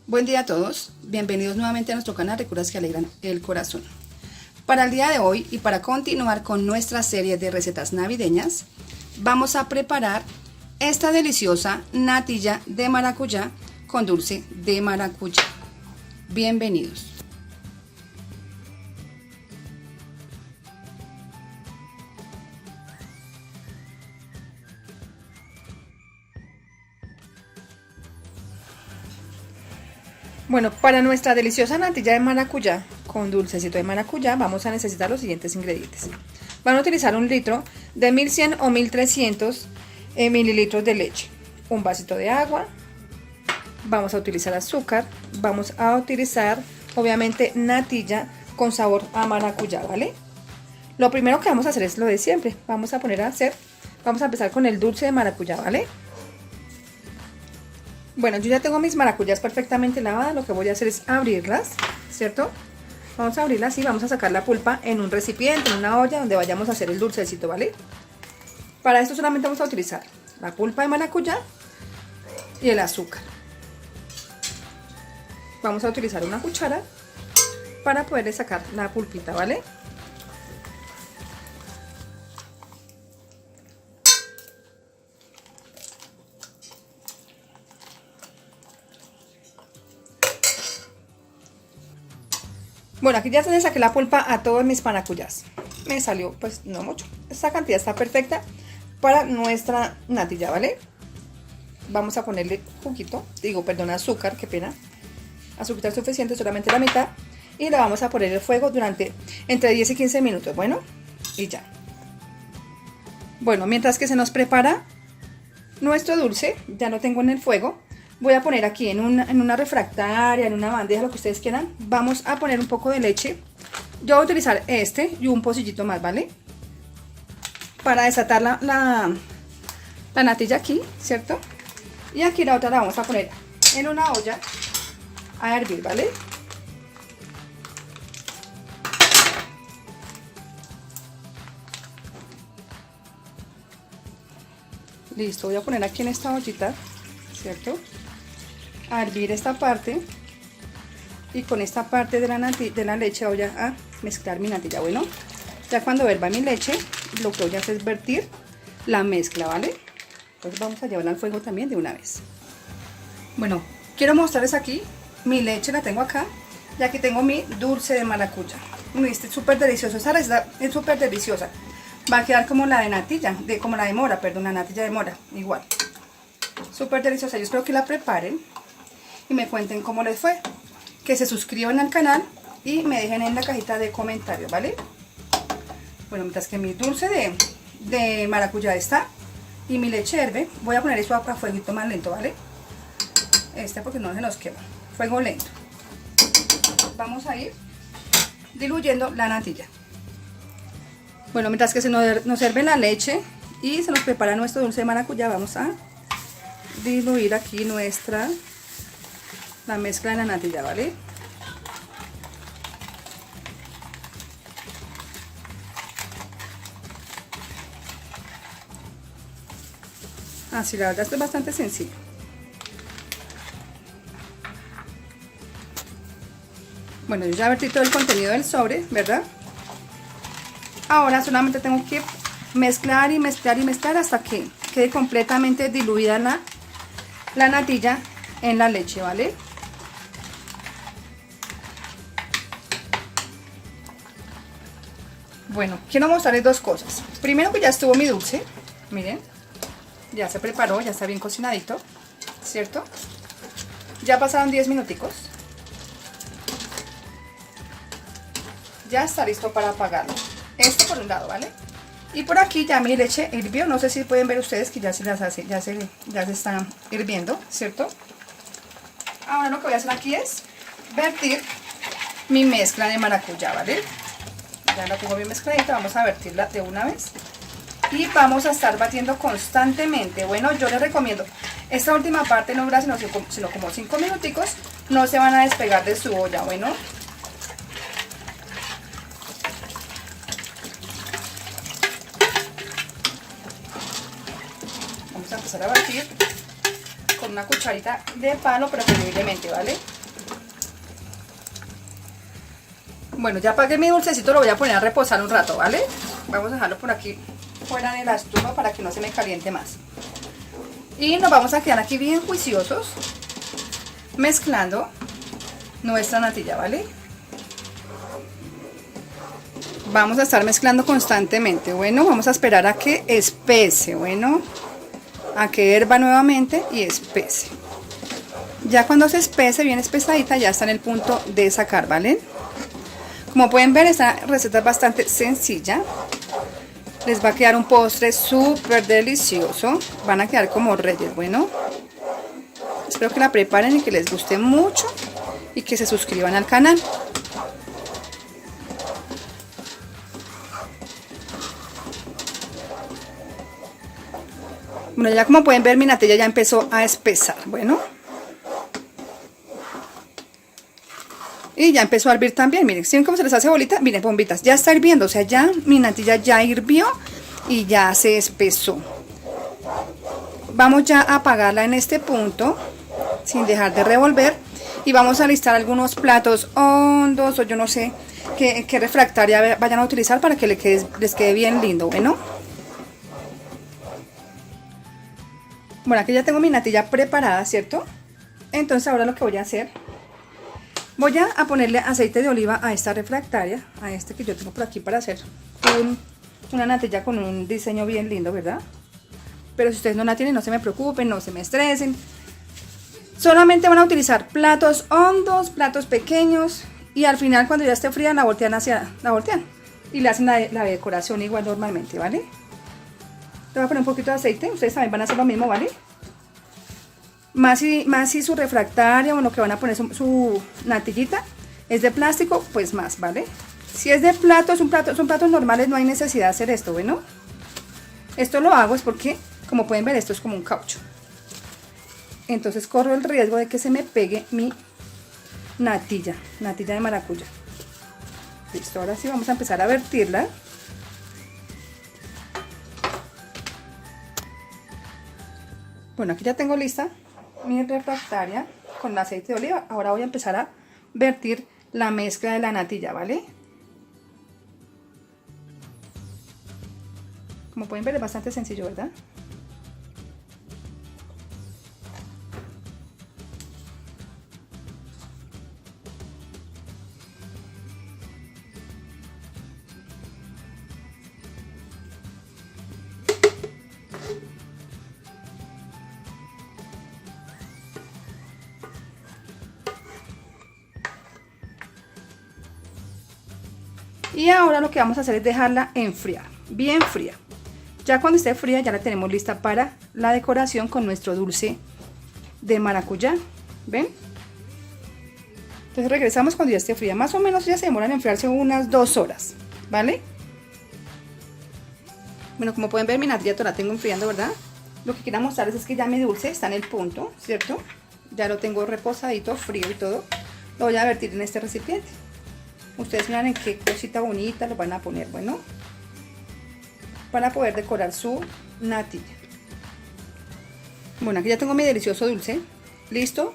Buen día a todos, bienvenidos nuevamente a nuestro canal Recetas que alegran el corazón. Para el día de hoy y para continuar con nuestra serie de recetas navideñas, vamos a preparar esta deliciosa natilla de maracuyá con dulce de maracuyá. Bienvenidos. Bueno, para nuestra deliciosa natilla de maracuyá con dulcecito de maracuyá vamos a necesitar los siguientes ingredientes. Van a utilizar 1 litro de 1100 o 1300 mililitros de leche, un vasito de agua, vamos a utilizar azúcar, vamos a utilizar obviamente natilla con sabor a maracuyá, ¿vale? Lo primero que vamos a hacer es lo de siempre, vamos a empezar con el dulce de maracuyá, ¿vale? Bueno, yo ya tengo mis maracuyás perfectamente lavadas, lo que voy a hacer es abrirlas, ¿cierto? Vamos a abrirlas y vamos a sacar la pulpa en un recipiente, en una olla donde vayamos a hacer el dulcecito, ¿vale? Para esto solamente vamos a utilizar la pulpa de maracuyá y el azúcar. Vamos a utilizar una cuchara para poderle sacar la pulpita, ¿vale? Bueno, aquí ya le saqué la pulpa a todos mis maracuyás. Me salió pues no mucho. Esta cantidad está perfecta para nuestra natilla, ¿vale? Vamos a ponerle azúcar, qué pena. Azúcar suficiente, solamente la mitad. Y le vamos a poner el fuego durante entre 10 y 15 minutos, bueno, y ya. Bueno, mientras que se nos prepara nuestro dulce, ya lo tengo en el fuego. Voy a poner aquí en una refractaria, en una bandeja, lo que ustedes quieran. Vamos a poner un poco de leche. Yo voy a utilizar este y un pocillito más, ¿vale? Para desatar la natilla aquí, ¿cierto? Y aquí la otra la vamos a poner en una olla a hervir, ¿vale? Listo, voy a poner aquí en esta ollita, ¿cierto? A hervir esta parte y con esta parte de la leche voy a mezclar mi natilla. Bueno, ya cuando herva mi leche, lo que voy a hacer es vertir la mezcla, ¿vale? Entonces vamos a llevarla al fuego también de una vez. Bueno, quiero mostrarles aquí mi leche, la tengo acá, y aquí tengo mi dulce de maracuyá. Este es súper delicioso, esta receta es súper deliciosa. Va a quedar como la de natilla, como la de mora, perdón, la natilla de mora, igual. Súper deliciosa, yo espero que la preparen y me cuenten cómo les fue, que se suscriban al canal y me dejen en la cajita de comentarios, ¿vale? Bueno, mientras que mi dulce de maracuyá está y mi leche hierve, voy a poner eso a fueguito más lento, ¿vale? Porque no se nos quema, fuego lento. Vamos a ir diluyendo la natilla. Bueno, mientras que nos hierve la leche y se nos prepara nuestro dulce de maracuyá, vamos a diluir aquí la mezcla de la natilla, ¿vale? Así, la verdad esto es bastante sencillo. Bueno, yo ya vertí todo el contenido del sobre, ¿verdad? Ahora solamente tengo que mezclar y mezclar y mezclar hasta que quede completamente diluida la natilla en la leche, ¿vale? Bueno, quiero mostrarles dos cosas. Primero, que ya estuvo mi dulce, miren, ya se preparó, ya está bien cocinadito, ¿cierto? Ya pasaron 10 minuticos. Ya está listo para apagarlo. Esto por un lado, ¿vale? Y por aquí ya mi leche hirvió, no sé si pueden ver ustedes que ya se está hirviendo, ¿cierto? Ahora lo que voy a hacer aquí es vertir mi mezcla de maracuyá, ¿vale? Ya la tengo bien mezcladita, vamos a vertirla de una vez. Y vamos a estar batiendo constantemente. Bueno, yo les recomiendo, esta última parte no dura sino como 5 minuticos, no se van a despegar de su olla, bueno. Vamos a empezar a batir con una cucharita de palo, preferiblemente, ¿vale? Bueno, ya apagué mi dulcecito, lo voy a poner a reposar un rato, ¿vale? Vamos a dejarlo por aquí fuera de la estufa para que no se me caliente más. Y nos vamos a quedar aquí bien juiciosos, mezclando nuestra natilla, ¿vale? Vamos a estar mezclando constantemente. Bueno, vamos a esperar a que espese, bueno, a que hierva nuevamente y espese. Ya cuando se espese, bien espesadita, ya está en el punto de sacar, ¿vale? Como pueden ver, esta receta es bastante sencilla. Les va a quedar un postre súper delicioso. Van a quedar como reyes, bueno. Espero que la preparen y que les guste mucho y que se suscriban al canal. Bueno, ya como pueden ver, mi natilla ya empezó a espesar, bueno. Y ya empezó a hervir también, miren, ¿sí ven cómo se les hace bolita? Miren, bombitas, ya está hirviendo, o sea, ya mi natilla ya hirvió y ya se espesó. Vamos ya a apagarla en este punto, sin dejar de revolver. Y vamos a alistar algunos platos hondos o yo no sé qué refractaria vayan a utilizar para que les quede bien lindo, bueno. Bueno, aquí ya tengo mi natilla preparada, ¿cierto? Entonces ahora lo que voy a hacer, voy a ponerle aceite de oliva a esta refractaria, a este que yo tengo por aquí para hacer una natilla con un diseño bien lindo, ¿verdad? Pero si ustedes no la tienen, no se me preocupen, no se me estresen. Solamente van a utilizar platos hondos, platos pequeños, y al final cuando ya esté fría la voltean y le hacen la decoración igual normalmente, ¿vale? Le voy a poner un poquito de aceite, ustedes también van a hacer lo mismo, ¿vale? Más si su refractaria o lo que van a poner su natillita es de plástico, pues más, ¿vale? Si es de plato, son platos normales, no hay necesidad de hacer esto, ¿bueno? Esto lo hago es porque, como pueden ver, esto es como un caucho. Entonces corro el riesgo de que se me pegue mi natilla de maracuyá. Listo, ahora sí vamos a empezar a vertirla. Bueno, aquí ya tengo lista mi refractaria con el aceite de oliva. Ahora voy a empezar a vertir la mezcla de la natilla, ¿vale? Como pueden ver, es bastante sencillo, ¿verdad? Y ahora lo que vamos a hacer es dejarla enfriar, bien fría. Ya cuando esté fría ya la tenemos lista para la decoración con nuestro dulce de maracuyá. ¿Ven? Entonces regresamos cuando ya esté fría. Más o menos ya se demoran en enfriarse unas 2 horas, ¿vale? Bueno, como pueden ver, mi natilla la tengo enfriando, ¿verdad? Lo que quiero mostrarles es que ya mi dulce está en el punto, ¿cierto? Ya lo tengo reposadito, frío y todo. Lo voy a vertir en este recipiente. Ustedes miran en qué cosita bonita lo van a poner, bueno, para poder decorar su natilla. Bueno, aquí ya tengo mi delicioso dulce listo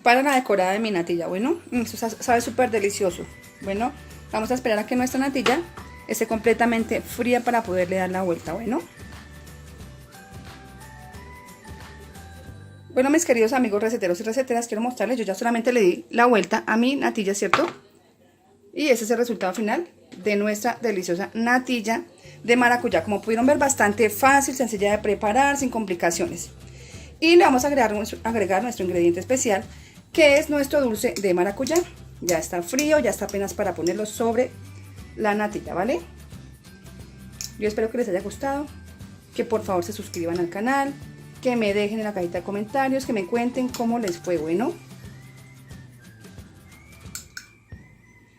para la decorada de mi natilla. Bueno, esto sabe súper delicioso. Bueno, vamos a esperar a que nuestra natilla esté completamente fría para poderle dar la vuelta. Bueno, mis queridos amigos receteros y receteras, quiero mostrarles, yo ya solamente le di la vuelta a mi natilla, ¿cierto? Y ese es el resultado final de nuestra deliciosa natilla de maracuyá. Como pudieron ver, bastante fácil, sencilla de preparar, sin complicaciones. Y le vamos a agregar nuestro ingrediente especial, que es nuestro dulce de maracuyá. Ya está frío, ya está apenas para ponerlo sobre la natilla, ¿vale? Yo espero que les haya gustado, que por favor se suscriban al canal, que me dejen en la cajita de comentarios, que me cuenten cómo les fue, bueno.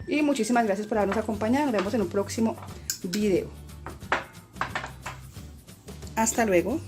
Y muchísimas gracias por habernos acompañado. Nos vemos en un próximo video. Hasta luego.